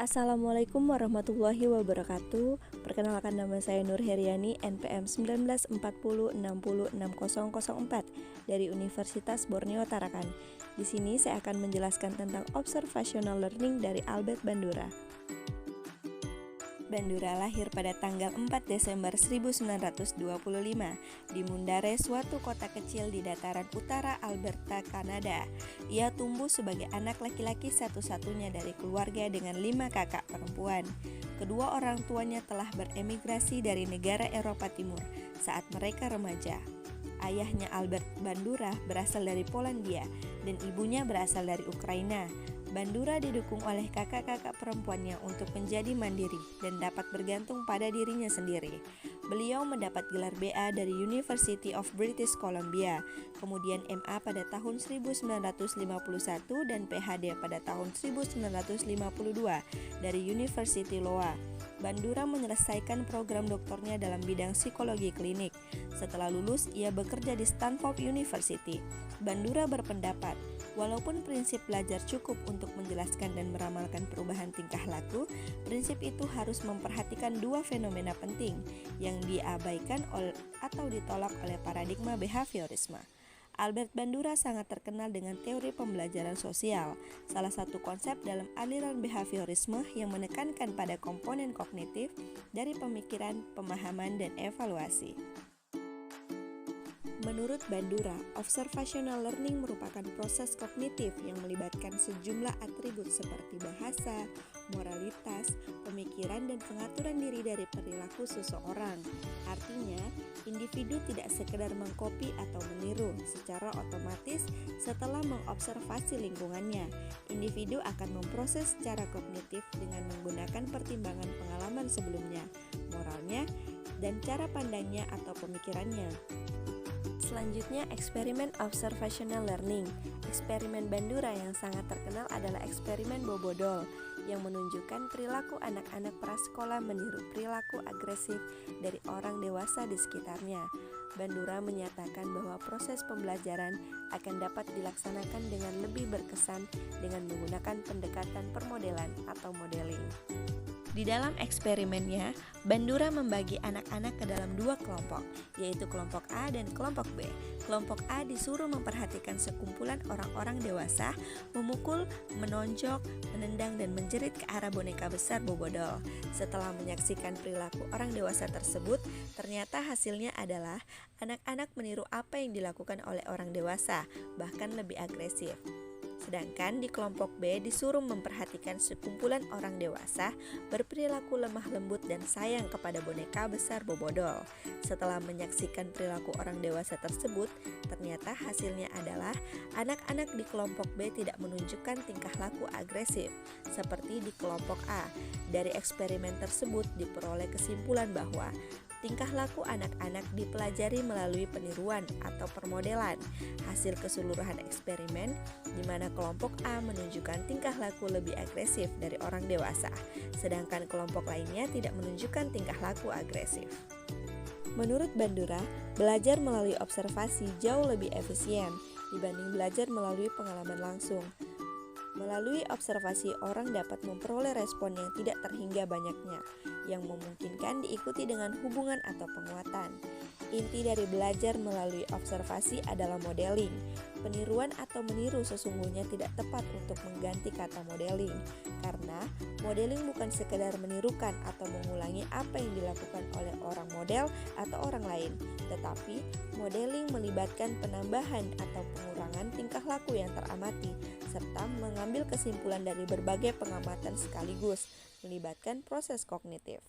Assalamualaikum warahmatullahi wabarakatuh. Perkenalkan, nama saya Nur Heriani, NPM 1940606004 dari Universitas Borneo Tarakan. Di sini saya akan menjelaskan tentang observational learning dari Albert Bandura. Bandura lahir pada tanggal 4 Desember 1925 di Mundare, suatu kota kecil di dataran utara Alberta, Kanada. Ia tumbuh sebagai anak laki-laki satu-satunya dari keluarga dengan 5 kakak perempuan. Kedua orang tuanya telah beremigrasi dari negara Eropa Timur saat mereka remaja. Ayahnya Albert Bandura berasal dari Polandia dan ibunya berasal dari Ukraina. Bandura didukung oleh kakak-kakak perempuannya untuk menjadi mandiri dan dapat bergantung pada dirinya sendiri. Beliau mendapat gelar BA dari University of British Columbia, kemudian MA pada tahun 1951 dan PhD pada tahun 1952 dari University Iowa. Bandura menyelesaikan program doktornya dalam bidang psikologi klinik. Setelah lulus, ia bekerja di Stanford University. Bandura berpendapat, walaupun prinsip belajar cukup untuk menjelaskan dan meramalkan perubahan tingkah laku, prinsip itu harus memperhatikan dua fenomena penting yang diabaikan atau ditolak oleh paradigma behaviorisme. Albert Bandura sangat terkenal dengan teori pembelajaran sosial, salah satu konsep dalam aliran behaviorisme yang menekankan pada komponen kognitif dari pemikiran, pemahaman, dan evaluasi. Menurut Bandura, observational learning merupakan proses kognitif yang melibatkan sejumlah atribut seperti bahasa, moralitas, pemikiran, dan pengaturan diri dari perilaku seseorang. Artinya, individu tidak sekedar mengkopi atau meniru secara otomatis setelah mengobservasi lingkungannya. Individu akan memproses secara kognitif dengan menggunakan pertimbangan pengalaman sebelumnya, moralnya, dan cara pandangnya atau pemikirannya. Selanjutnya, eksperimen observational learning. Eksperimen Bandura yang sangat terkenal adalah eksperimen Bobodol yang menunjukkan perilaku anak-anak prasekolah meniru perilaku agresif dari orang dewasa di sekitarnya. Bandura menyatakan bahwa proses pembelajaran akan dapat dilaksanakan dengan lebih berkesan dengan menggunakan pendekatan permodelan atau modeling. Di dalam eksperimennya, Bandura membagi anak-anak ke dalam dua kelompok, yaitu kelompok A dan kelompok B. Kelompok A disuruh memperhatikan sekumpulan orang-orang dewasa memukul, menonjok, menendang, dan menjerit ke arah boneka besar Bobodol. Setelah menyaksikan perilaku orang dewasa tersebut, ternyata hasilnya adalah anak-anak meniru apa yang dilakukan oleh orang dewasa, bahkan lebih agresif. Sedangkan di kelompok B disuruh memperhatikan sekumpulan orang dewasa berperilaku lemah lembut dan sayang kepada boneka besar Bobodol. Setelah menyaksikan perilaku orang dewasa tersebut, ternyata hasilnya adalah anak-anak di kelompok B tidak menunjukkan tingkah laku agresif seperti di kelompok A. Dari eksperimen tersebut diperoleh kesimpulan bahwa tingkah laku anak-anak dipelajari melalui peniruan atau permodelan. Hasil keseluruhan eksperimen di mana kelompok A menunjukkan tingkah laku lebih agresif dari orang dewasa, sedangkan kelompok lainnya tidak menunjukkan tingkah laku agresif. Menurut Bandura, belajar melalui observasi jauh lebih efisien dibanding belajar melalui pengalaman langsung. Melalui observasi, orang dapat memperoleh respon yang tidak terhingga banyaknya, yang memungkinkan diikuti dengan hubungan atau penguatan. Inti dari belajar melalui observasi adalah modeling. Peniruan atau meniru sesungguhnya tidak tepat untuk mengganti kata modeling, karena modeling bukan sekedar menirukan atau mengulangi apa yang dilakukan oleh orang model atau orang lain, tetapi modeling melibatkan penambahan atau pengurangan tingkah laku yang teramati, serta mengambil kesimpulan dari berbagai pengamatan sekaligus, melibatkan proses kognitif.